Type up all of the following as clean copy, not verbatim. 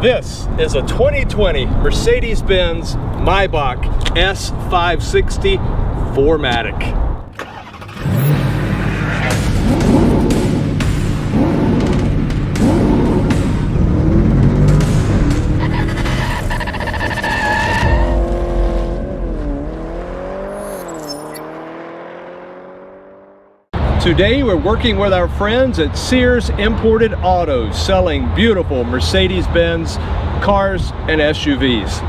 This is a 2020 Mercedes Benz Maybach S560 4MATIC. Today we're working with our friends at Sears Imported Autos, selling beautiful Mercedes-Benz cars and SUVs.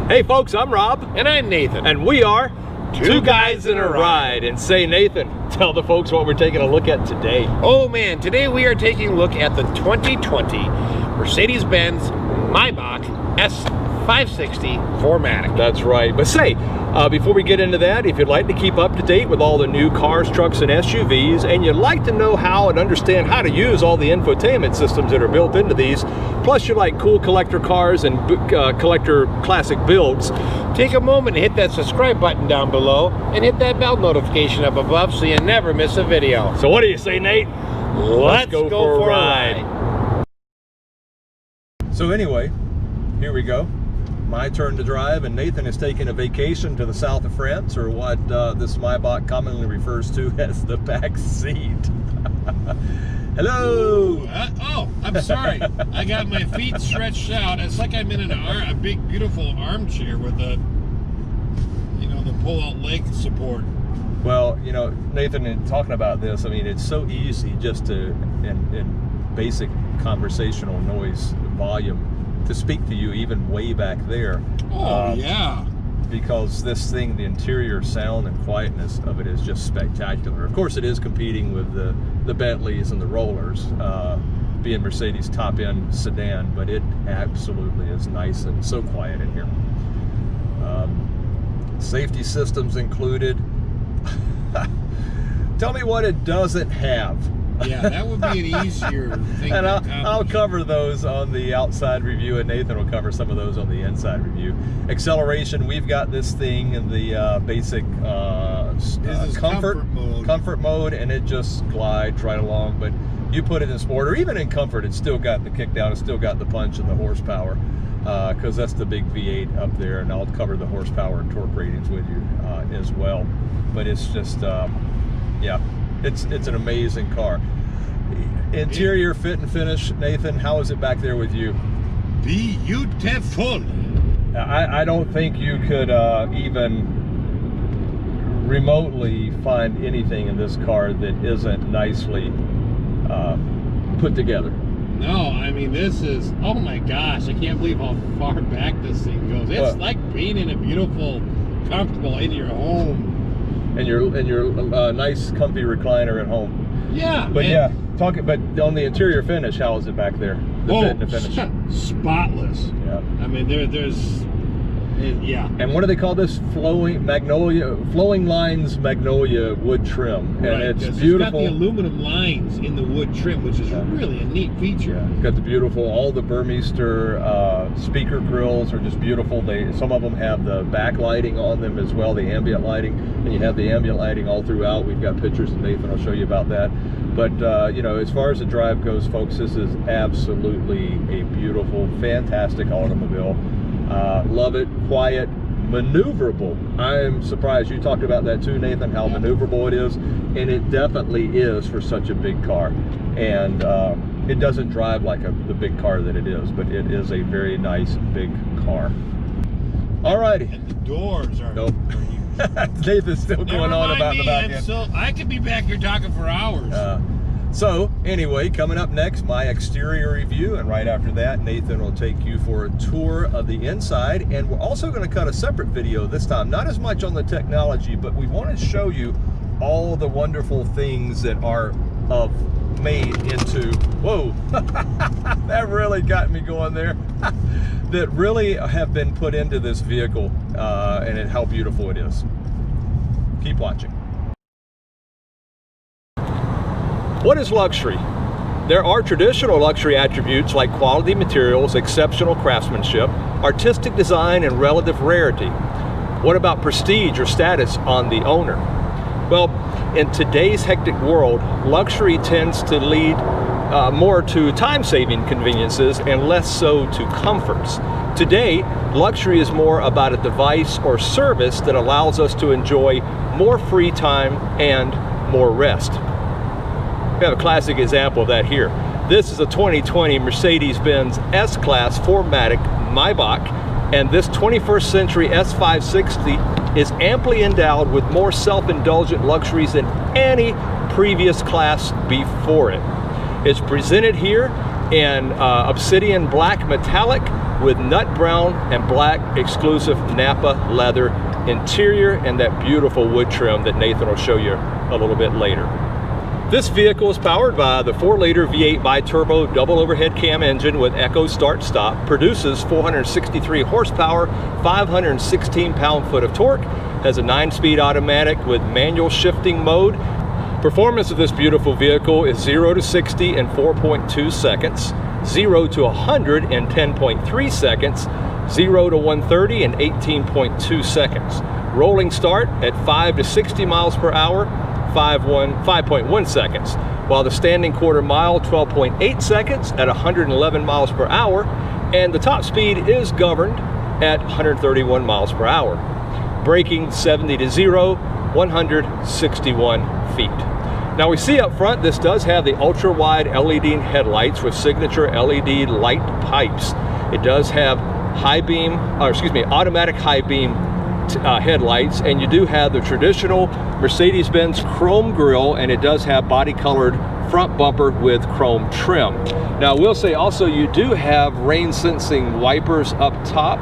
Hey folks, I'm Rob. And I'm Nathan. And we are Two Guys in a Ride. And say, Nathan, tell the folks what we're taking a look at today. Oh man, today we are taking a look at the 2020 Mercedes Benz Maybach S560 4MATIC. That's right. But say, before we get into that, if you'd like to keep up to date with all the new cars, trucks, and SUVs, and you'd like to know how and understand how to use all the infotainment systems that are built into these, plus you like cool collector cars and collector classic builds, take a moment and hit that subscribe button down below and hit that bell notification up above so you never miss a video. So what do you say, Nate? Let's go for a ride. So anyway, here we go. My turn to drive, and Nathan is taking a vacation to the south of France, or what this Maybach commonly refers to as the back seat. Hello! Oh, I'm sorry. I got my feet stretched out. It's like I'm in a big, beautiful armchair with the pull-out leg support. Well, you know, Nathan, in talking about this, I mean, it's so easy just to, in basic conversational noise volume, to speak to you even way back there. Oh, yeah. Because this thing, the interior sound and quietness of it is just spectacular. Of course, it is competing with the Bentleys and the Rollers, being Mercedes top-end sedan, but it absolutely is nice and so quiet in here. Safety systems included. Tell me what it doesn't have. Yeah, that would be an easier thing and to I'll cover those on the outside review, and Nathan will cover some of those on the inside review. Acceleration, we've got this thing in the basic comfort mode, and it just glides right along. But you put it in sport, or even in comfort, it's still got the kick down, it's still got the punch and the horsepower, because that's the big V8 up there, and I'll cover the horsepower and torque ratings with you as well. But it's just, yeah. It's an amazing car. Interior fit and finish, Nathan, how is it back there with you? Beautiful. I don't think you could even remotely find anything in this car that isn't nicely put together. No, I mean, this is, oh my gosh, I can't believe how far back this thing goes. It's like being in a beautiful, comfortable in your home. And your nice, comfy recliner at home. Yeah. But yeah, but on the interior finish, how is it back there? The fit and the finish. Spotless. Yeah. I mean, there's, yeah. And what do they call this? Flowing lines magnolia wood trim, and right, it's beautiful. It's got the aluminum lines in the wood trim, which is really a neat feature. Yeah. It's got the beautiful, all the Burmeister speaker grills are just beautiful. Some of them have the backlighting on them as well, the ambient lighting, and you have the ambient lighting all throughout. We've got pictures, and Nathan will show you about that. But you know, as far as the drive goes, folks, this is absolutely a beautiful, fantastic automobile. Love it, quiet, maneuverable. I'm surprised you talked about that too, Nathan, how maneuverable it is, and it definitely is for such a big car. And it doesn't drive like the big car that it is, but it is a very nice big car. Alrighty. And the doors are. Nope. Nathan's still going on about the back end. So I could be back here talking for hours. So anyway, coming up next, my exterior review, and right after that, Nathan will take you for a tour of the inside, and we're also going to cut a separate video this time, not as much on the technology, but we want to show you all the wonderful things that are of made into, whoa, that really got me going there, that really have been put into this vehicle and how beautiful it is. Keep watching. What is luxury? There are traditional luxury attributes like quality materials, exceptional craftsmanship, artistic design, and relative rarity. What about prestige or status on the owner? Well, in today's hectic world, luxury tends to lead more to time-saving conveniences and less so to comforts. Today, luxury is more about a device or service that allows us to enjoy more free time and more rest. We have a classic example of that here. This is a 2020 Mercedes Benz S-Class 4MATIC Maybach, and this 21st century S560 is amply endowed with more self-indulgent luxuries than any previous class before it. It's presented here in obsidian black metallic with nut brown and black exclusive Napa leather interior and that beautiful wood trim that Nathan will show you a little bit later. This vehicle is powered by the 4-liter V8 bi-turbo double overhead cam engine with Echo Start Stop, produces 463 horsepower, 516 pound-foot of torque, has a 9-speed automatic with manual shifting mode. Performance of this beautiful vehicle is 0 to 60 in 4.2 seconds, 0 to 100 in 10.3 seconds, 0 to 130 in 18.2 seconds. Rolling start at 5 to 60 miles per hour, 5.1 seconds, while the standing quarter mile 12.8 seconds at 111 miles per hour, and the top speed is governed at 131 miles per hour. Braking 70 to 0, 161 feet. Now we see up front this does have the ultra wide LED headlights with signature LED light pipes. It does have automatic high beam headlights, and you do have the traditional Mercedes-Benz chrome grille, and it does have body colored front bumper with chrome trim. Now I will say also you do have rain sensing wipers up top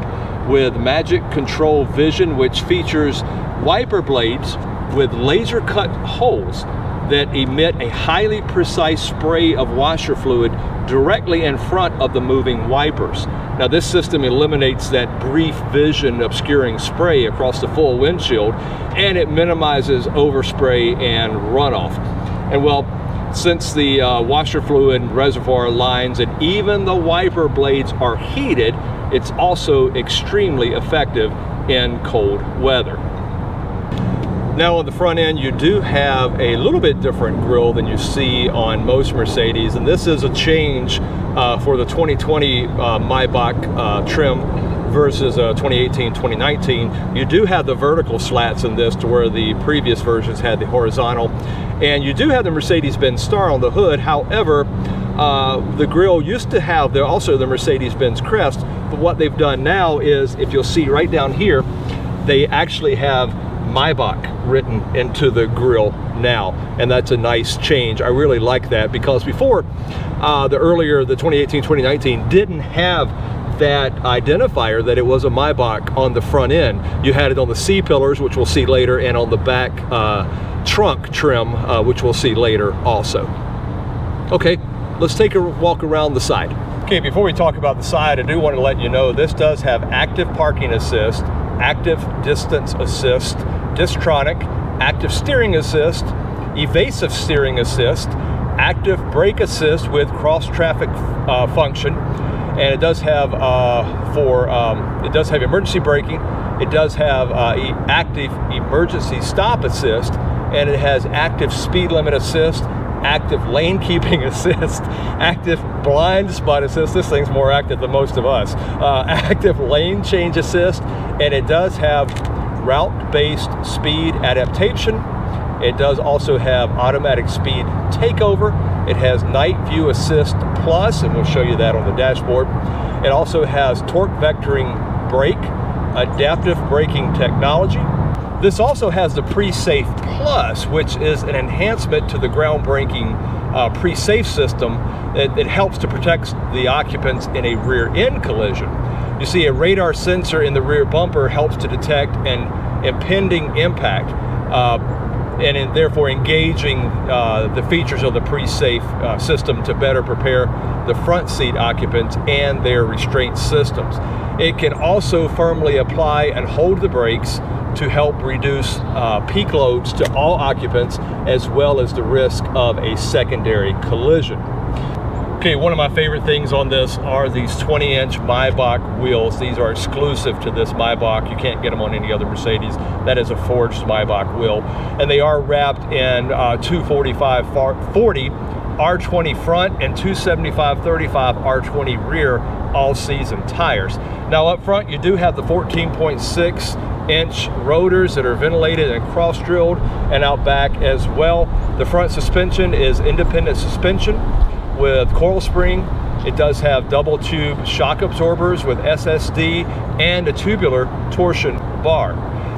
with Magic Control Vision, which features wiper blades with laser cut holes that emit a highly precise spray of washer fluid directly in front of the moving wipers. Now this system eliminates that brief vision obscuring spray across the full windshield, and it minimizes overspray and runoff. And well, since the washer fluid reservoir lines and even the wiper blades are heated, it's also extremely effective in cold weather. Now on the front end, you do have a little bit different grille than you see on most Mercedes, and this is a change for the 2020 Maybach trim versus 2018-2019. You do have the vertical slats in this to where the previous versions had the horizontal, and you do have the Mercedes-Benz star on the hood. However, the grille used to have also the Mercedes-Benz crest, but what they've done now is, if you'll see right down here, they actually have Maybach written into the grille now, and that's a nice change. I really like that, because before the 2018-2019 didn't have that identifier that it was a Maybach on the front end. You had it on the C-pillars, which we'll see later, and on the back trunk trim, which we'll see later also. Okay, let's take a walk around the side. Okay, before we talk about the side, I do want to let you know this does have active parking assist, active distance assist, Distronic, active steering assist, evasive steering assist, active brake assist with cross traffic function, and it does have it does have emergency braking. It does have active emergency stop assist, and it has active speed limit assist, active lane keeping assist, active blind spot assist. This thing's more active than most of us. Active lane change assist, and it does have route-based speed adaptation. It does also have automatic speed takeover. It has night view assist plus, and we'll show you that on the dashboard. It also has torque vectoring brake, adaptive braking technology. This also has the Pre-Safe Plus, which is an enhancement to the groundbreaking Pre-Safe system that helps to protect the occupants in a rear end collision. You see, a radar sensor in the rear bumper helps to detect an impending impact. and therefore engaging the features of the pre-safe system to better prepare the front seat occupants and their restraint systems. It can also firmly apply and hold the brakes to help reduce peak loads to all occupants, as well as the risk of a secondary collision. Okay, one of my favorite things on this are these 20-inch Maybach wheels. These are exclusive to this Maybach. You can't get them on any other Mercedes. That is a forged Maybach wheel. And they are wrapped in 245/40 R20 front and 275/35 R20 rear all-season tires. Now up front, you do have the 14.6-inch rotors that are ventilated and cross-drilled, and out back as well. The front suspension is independent suspension with coil spring. It does have double tube shock absorbers with SSD and a tubular torsion bar.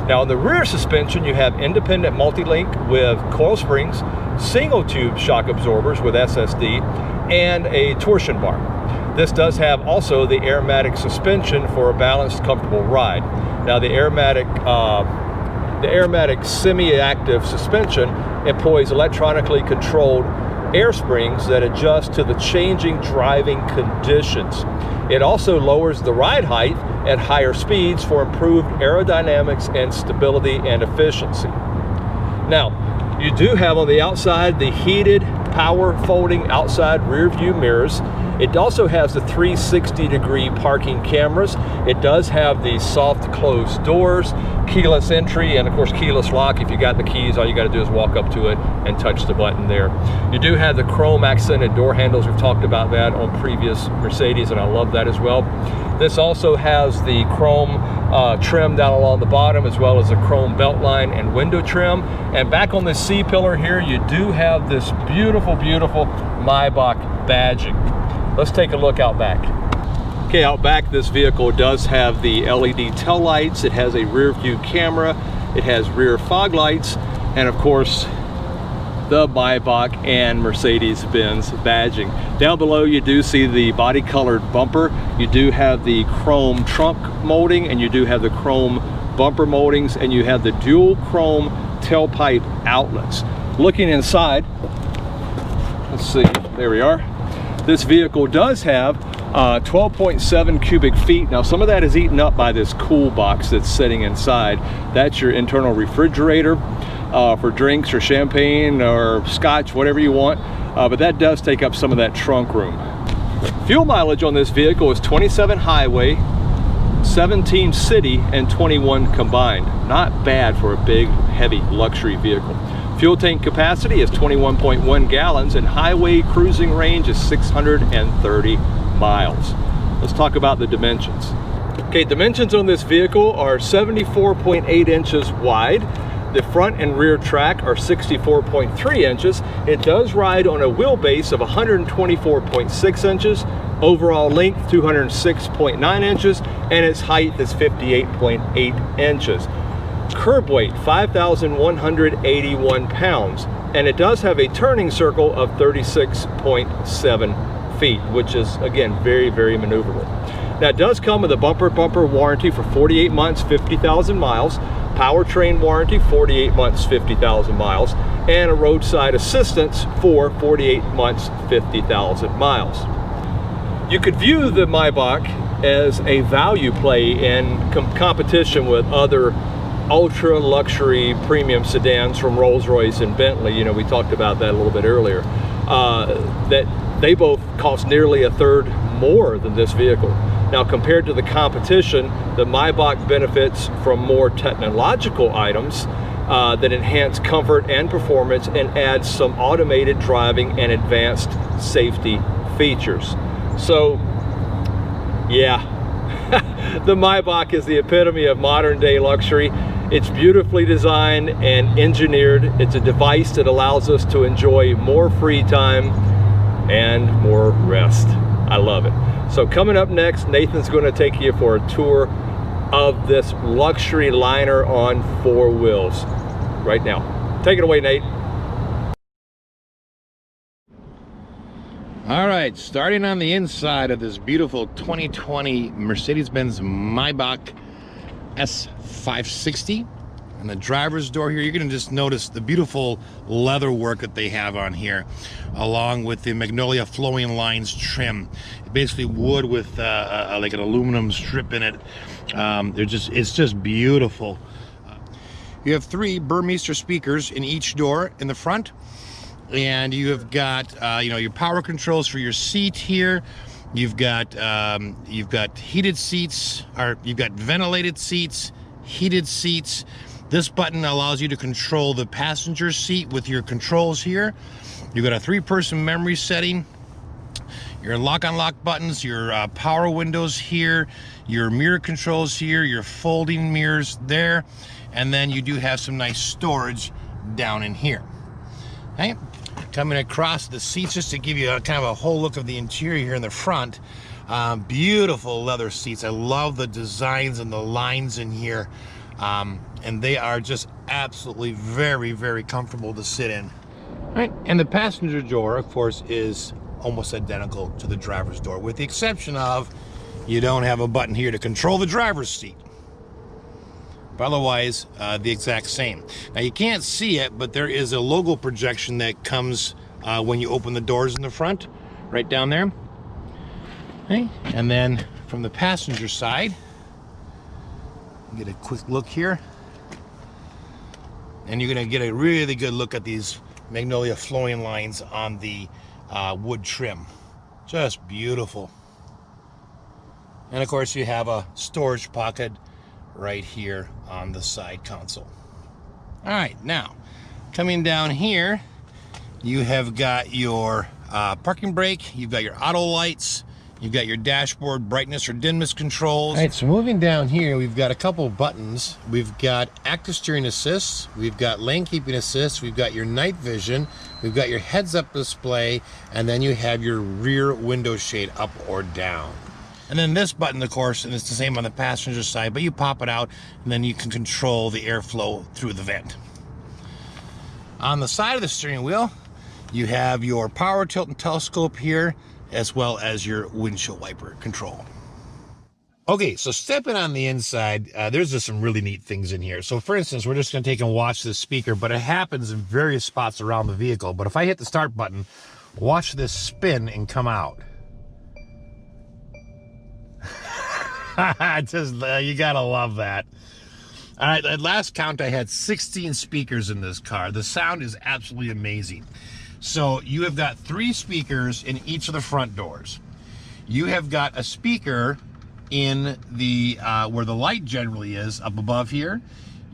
Now in the rear suspension, you have independent multi-link with coil springs, single tube shock absorbers with SSD, and a torsion bar. This does have also the airmatic suspension for a balanced, comfortable ride. Now the airmatic semi-active suspension employs electronically controlled air springs that adjust to the changing driving conditions. It also lowers the ride height at higher speeds for improved aerodynamics and stability and efficiency. Now, you do have on the outside the heated power folding outside rear view mirrors. It also has the 360-degree parking cameras. It does have the soft closed doors, keyless entry, and of course keyless lock. If you got the keys, all you got to do is walk up to it and touch the button there. You do have the chrome accented door handles. We've talked about that on previous Mercedes, and I love that as well. This also has the chrome trim down along the bottom, as well as the chrome belt line and window trim. And back on the C-pillar here, you do have this beautiful, beautiful Maybach badging. Let's take a look out back. Okay, out back, this vehicle does have the LED tail lights. It has a rear view camera. It has rear fog lights, and of course, the Maybach and Mercedes Benz badging. Down below, you do see the body colored bumper. You do have the chrome trunk molding, and you do have the chrome bumper moldings, and you have the dual chrome tailpipe outlets. Looking inside, let's see, there we are. This vehicle does have 12.7 cubic feet. Now some of that is eaten up by this cool box that's sitting inside. That's your internal refrigerator for drinks or champagne or scotch, whatever you want. But that does take up some of that trunk room. Fuel mileage on this vehicle is 27 highway, 17 city, and 21 combined. Not bad for a big, heavy luxury vehicle. Fuel tank capacity is 21.1 gallons, and highway cruising range is 630 miles. Let's talk about the dimensions. Okay, dimensions on this vehicle are 74.8 inches wide. The front and rear track are 64.3 inches. It does ride on a wheelbase of 124.6 inches, overall length 206.9 inches, and its height is 58.8 inches. Curb weight 5,181 pounds, and it does have a turning circle of 36.7 feet, which is again very, very maneuverable. Now it does come with a bumper warranty for 48 months, 50,000 miles, powertrain warranty 48 months, 50,000 miles, and a roadside assistance for 48 months, 50,000 miles. You could view the Maybach as a value play in competition with other ultra luxury premium sedans from Rolls-Royce and Bentley. You know, we talked about that a little bit earlier, that they both cost nearly a third more than this vehicle. Now compared to the competition, the Maybach benefits from more technological items that enhance comfort and performance and add some automated driving and advanced safety features. So yeah, the Maybach is the epitome of modern day luxury. It's beautifully designed and engineered. It's a device that allows us to enjoy more free time and more rest. I love it. So coming up next, Nathan's going to take you for a tour of this luxury liner on 4 wheels right now. Take it away, Nate. All right, starting on the inside of this beautiful 2020 Mercedes Benz Maybach S560. And the driver's door here, you're going to just notice the beautiful leather work that they have on here, along with the Magnolia flowing lines trim. Basically wood with like an aluminum strip in it. It's just beautiful. You have 3 Burmeister speakers in each door in the front, and you have got your power controls for your seat here. You've got heated seats, or you've got ventilated seats, heated seats. This button allows you to control the passenger seat with your controls here. You've got a 3-person memory setting, your lock-on-lock buttons, your power windows here, your mirror controls here, your folding mirrors there, and then you do have some nice storage down in here. Okay, coming across the seats just to give you a kind of a whole look of the interior here in the front. Beautiful leather seats. I love the designs and the lines in here. And they are just absolutely very, very comfortable to sit in. All right, and the passenger door, of course, is almost identical to the driver's door, with the exception of you don't have a button here to control the driver's seat. But otherwise, the exact same. Now, you can't see it, but there is a logo projection that comes when you open the doors in the front, right down there. Okay, and then from the passenger side, get a quick look here, and you're going to get a really good look at these Magnolia flowing lines on the wood trim. Just beautiful. And of course you have a storage pocket right here on the side console. All right, now coming down here, you have got your parking brake, you've got your auto lights, you've got your dashboard brightness or dimness controls. All right, so moving down here, we've got a couple of buttons. We've got active steering assist, we've got lane keeping assist, we've got your night vision, we've got your heads up display, and then you have your rear window shade up or down. And then this button, of course, and it's the same on the passenger side, but you pop it out and then you can control the airflow through the vent. On the side of the steering wheel, you have your power tilt and telescope here, as well as your windshield wiper control. Okay, so stepping on the inside, there's just some really neat things in here. So for instance, we're just gonna take and watch this speaker, but it happens in various spots around the vehicle. But if I hit the start button, watch this spin and come out. Just, you gotta love that. All right, at last count, I had 16 speakers in this car. The sound is absolutely amazing. So you have got 3 speakers in each of the front doors. You have got a speaker in the where the light generally is, up above here.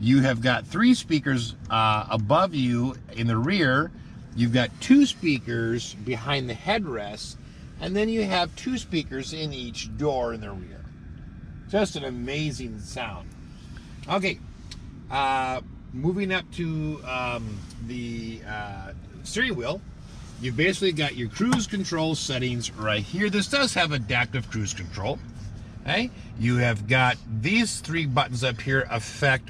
You have got 3 speakers above you in the rear. You've got 2 speakers behind the headrest, and then you have 2 speakers in each door in the rear. Just an amazing sound. Okay, moving up to the steering wheel, you've basically got your cruise control settings right here. This does have adaptive cruise control. Okay, you have got these 3 buttons up here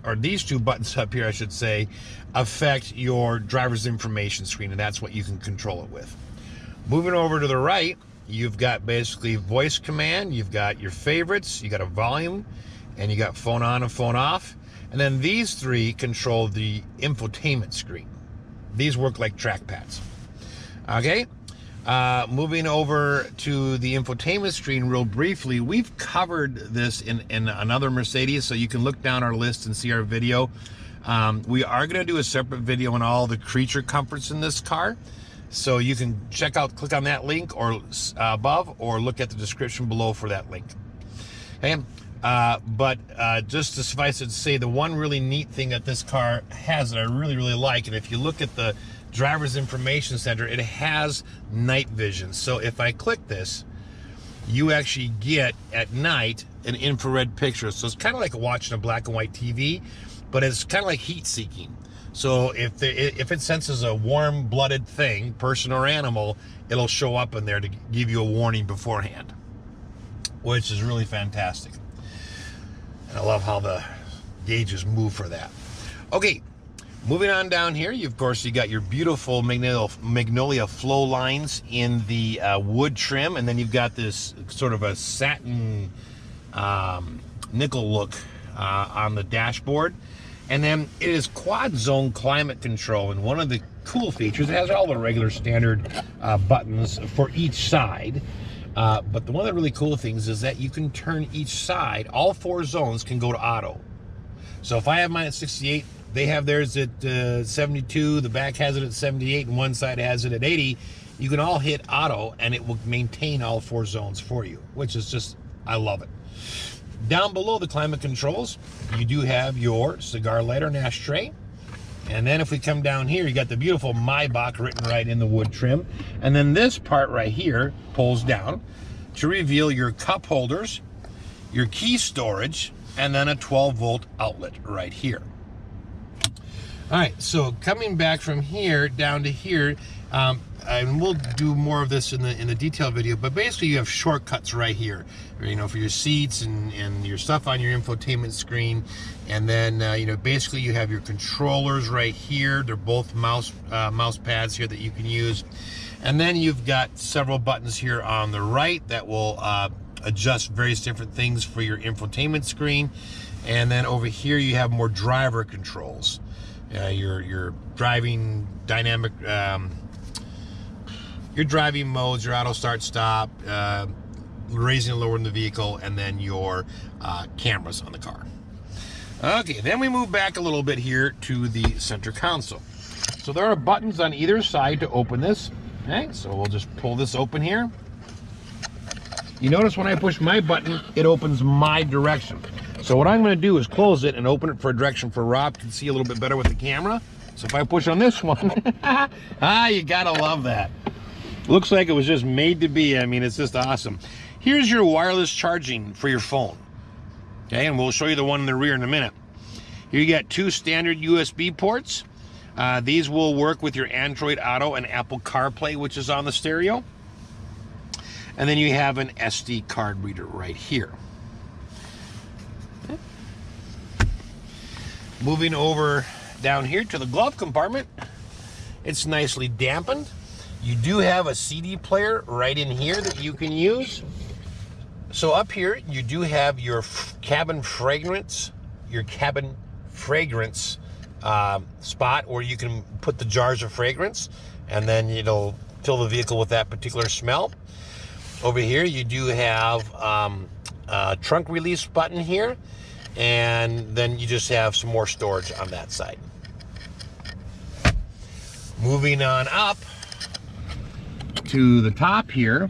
or these 2 buttons up here, I should say, affect your driver's information screen, and that's what you can control it with. Moving over to the right, you've got basically voice command, you've got your favorites, you got a volume, and you got phone on and phone off. And then these 3 control the infotainment screen. These work like trackpads. Okay, moving over to the infotainment screen real briefly, we've covered this in another Mercedes, so you can look down our list and see our video. We are going to do a separate video on all the creature comforts in this car, so you can click on that link or above, or look at the description below for that link. Okay, but just to suffice it to say, the one really neat thing that this car has that I really, really like, and if you look at the driver's information center, it has night vision. So if I click this, you actually get at night an infrared picture. So it's kind of like watching a black and white TV, but it's kind of like heat seeking. So if it senses a warm-blooded thing, person or animal, it'll show up in there to give you a warning beforehand, which is really fantastic. And I love how the gauges move for that. Okay, moving on down here, you got your beautiful Magnolia flow lines in the wood trim, and then you've got this sort of a satin nickel look on the dashboard. And then it is quad zone climate control, and one of the cool features, it has all the regular standard buttons for each side, but one of the really cool things is that you can turn each side, all 4 zones can go to auto. So if I have mine at 68, they have theirs at 72, the back has it at 78, and one side has it at 80. You can all hit auto and it will maintain all 4 zones for you, which is just, I love it. Down below the climate controls, you do have your cigar lighter and ashtray. And then if we come down here, you got the beautiful Maybach written right in the wood trim. And then this part right here pulls down to reveal your cup holders, your key storage, and then a 12-volt outlet right here. All right, so coming back from here down to here, and we'll do more of this in the detail video, but basically you have shortcuts right here, you know, for your seats and your stuff on your infotainment screen. And then you know, basically you have your controllers right here. They're both mouse pads here that you can use. And then you've got several buttons here on the right that will adjust various different things for your infotainment screen. And then over here you have more driver controls, your driving dynamic, your driving modes, your auto start stop, raising and lowering the vehicle, and then your cameras on the car. Okay, then we move back a little bit here to the center console. So there are buttons on either side to open this. Okay, so we'll just pull this open here. You notice when I push my button, it opens my direction. So what I'm going to do is close it and open it for a direction for Rob can see a little bit better with the camera. So if I push on this one, you gotta love that. Looks like it was just made to be. I mean, it's just awesome. Here's your wireless charging for your phone. Okay, and we'll show you the one in the rear in a minute. Here you got 2 standard USB ports. These will work with your Android Auto and Apple CarPlay, which is on the stereo. And then you have an SD card reader right here. Okay. Moving over down here to the glove compartment, it's nicely dampened. You do have a CD player right in here that you can use. So up here, you do have your cabin fragrance spot where you can put the jars of fragrance, and then it'll fill the vehicle with that particular smell. Over here, you do have a trunk release button here, and then you just have some more storage on that side. Moving on up to the top here,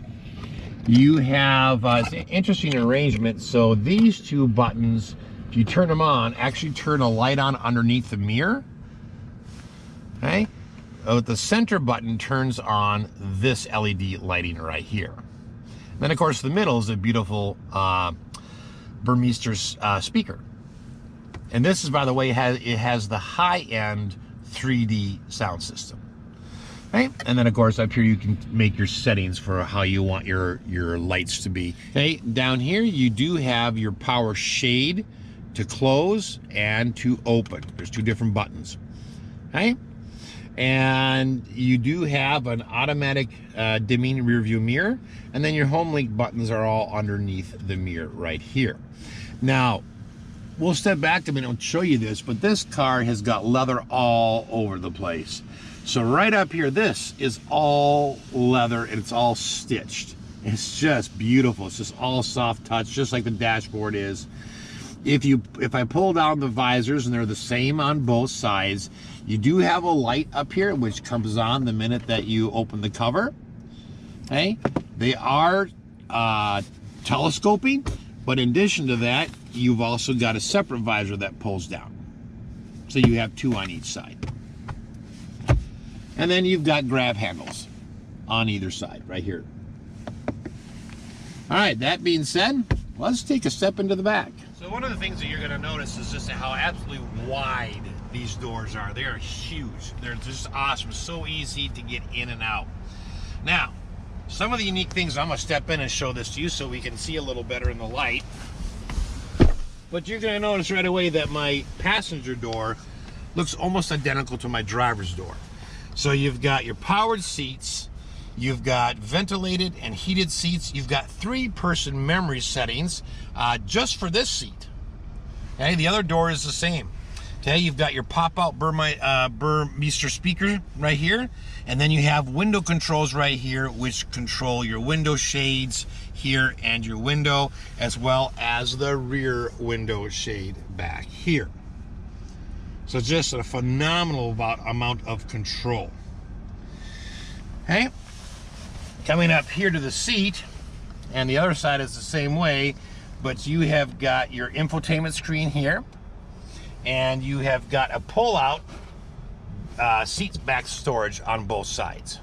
you have it's an interesting arrangement. So these 2 buttons, if you turn them on, actually turn a light on underneath the mirror. Okay, the center button turns on this LED lighting right here. Then of course the middle is a beautiful Burmeister speaker, and this is, by the way, it has the high-end 3D sound system. Right? And then of course up here you can make your settings for how you want your lights to be. Okay, down here you do have your power shade to close and to open. There's 2 different buttons. Okay, and you do have an automatic dimming rear view mirror, and then your home link buttons are all underneath the mirror right here. Now we'll step back a minute and show you this, but this car has got leather all over the place. So right up here, this is all leather and it's all stitched. It's just beautiful. It's just all soft touch, just like the dashboard is. If I pull down the visors, and they're the same on both sides, you do have a light up here which comes on the minute that you open the cover. Okay, they are telescoping, but in addition to that, you've also got a separate visor that pulls down. So you have 2 on each side. And then you've got grab handles on either side right here. All right, that being said, let's take a step into the back. So one of the things that you're gonna notice is just how absolutely wide these doors are. They are huge. They're just awesome, so easy to get in and out. Now, some of the unique things, I'm gonna step in and show this to you so we can see a little better in the light. But you're gonna notice right away that my passenger door looks almost identical to my driver's door. So you've got your powered seats, you've got ventilated and heated seats, you've got 3-person memory settings just for this seat. Okay, the other door is the same. Okay, you've got your pop-out Burmeister speaker right here, and then you have window controls right here, which control your window shades here and your window, as well as the rear window shade back here. So just a phenomenal amount of control. Okay, coming up here to the seat, and the other side is the same way, but you have got your infotainment screen here, and you have got a pull-out seat back storage on both sides.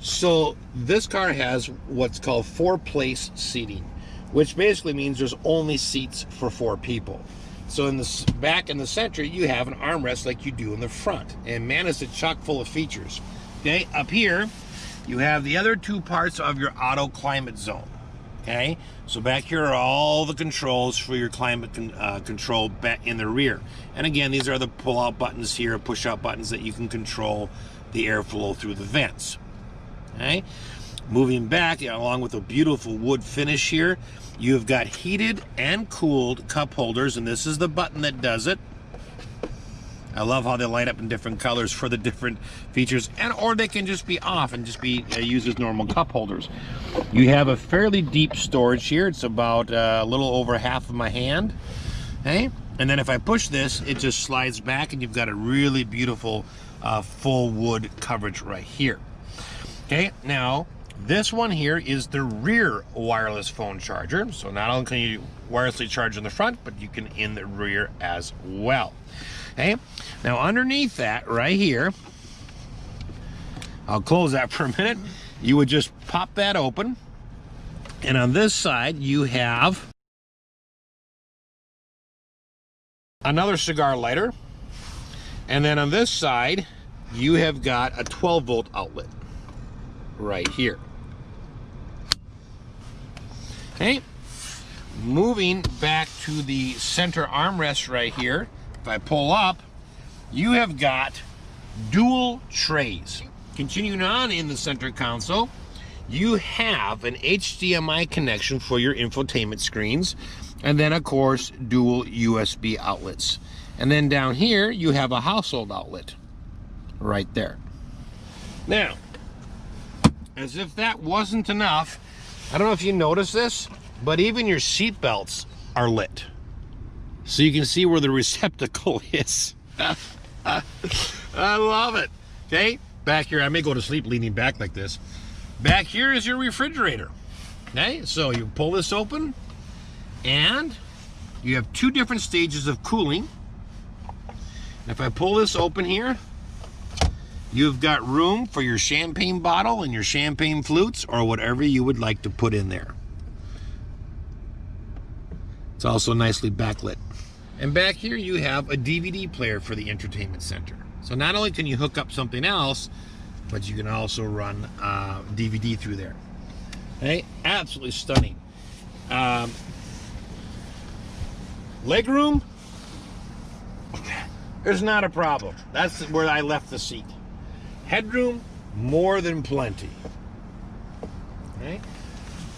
So this car has what's called 4-place seating, which basically means there's only seats for 4 people. So in the back and the center, you have an armrest like you do in the front. And man, is it chock full of features. Okay, up here, you have the other 2 parts of your auto climate zone. Okay, so back here are all the controls for your climate control back in the rear. And again, these are the pull-out buttons here, push-out buttons that you can control the airflow through the vents. Okay, moving back, along with a beautiful wood finish here, you have got heated and cooled cup holders, and this is the button that does it. I love how they light up in different colors for the different features, or they can just be off and just be used as normal cup holders. You have a fairly deep storage here. It's about a little over half of my hand. Okay, and then if I push this, it just slides back, and you've got a really beautiful full wood coverage right here. Okay, now this one here is the rear wireless phone charger. So not only can you wirelessly charge in the front, but you can in the rear as well. Okay, now underneath that right here, I'll close that for a minute. You would just pop that open, and on this side you have another cigar lighter, and then on this side you have got a 12-volt outlet right here. Okay, moving back to the center armrest right here, if I pull up, you have got dual trays. Continuing on in the center console, you have an HDMI connection for your infotainment screens, and then of course dual USB outlets. And then down here you have a household outlet right there. Now, as if that wasn't enough, I don't know if you notice this, but even your seat belts are lit. So you can see where the receptacle is. I love it. Okay, back here, I may go to sleep leaning back like this. Back here is your refrigerator. Okay, so you pull this open, and you have 2 different stages of cooling. If I pull this open here, you've got room for your champagne bottle and your champagne flutes, or whatever you would like to put in there. It's also nicely backlit. And back here you have a DVD player for the entertainment center. So not only can you hook up something else, but you can also run DVD through there. Okay, absolutely stunning. Legroom, there's not a problem. That's where I left the seat. Headroom, more than plenty. Okay,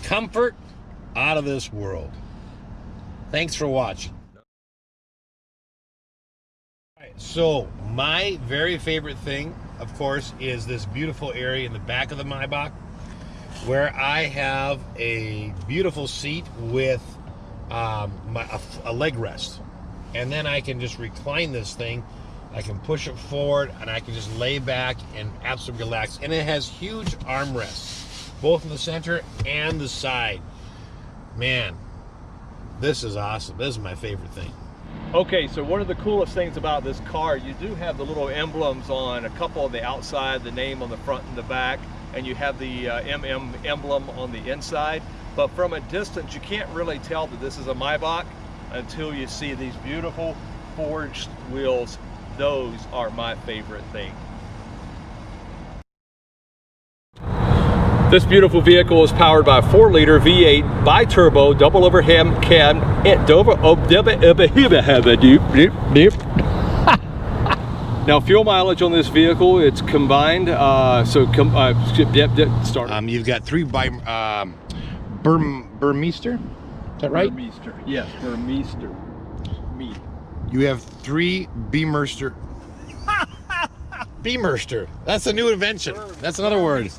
comfort, out of this world. Thanks for watching. So my very favorite thing, of course, is this beautiful area in the back of the Maybach, where I have a beautiful seat with a leg rest, and then I can just recline this thing. I can push it forward, and I can just lay back and absolutely relax. And it has huge armrests, both in the center and the side. Man, this is awesome. This is my favorite thing. Okay, so one of the coolest things about this car, you do have the little emblems on a couple on the outside, the name on the front and the back, and you have the emblem on the inside. But from a distance, you can't really tell that this is a Maybach until you see these beautiful forged wheels. Those are my favorite thing. This beautiful vehicle is powered by a 4-liter V8 bi-turbo double overhead cab. Now, fuel mileage on this vehicle, it's combined. Start. You've got 3 by Burmeister. Is that right? Burmeister. Yes, Burmeister. You have 3 Beamerster. Beamerster. That's a new invention. That's another word.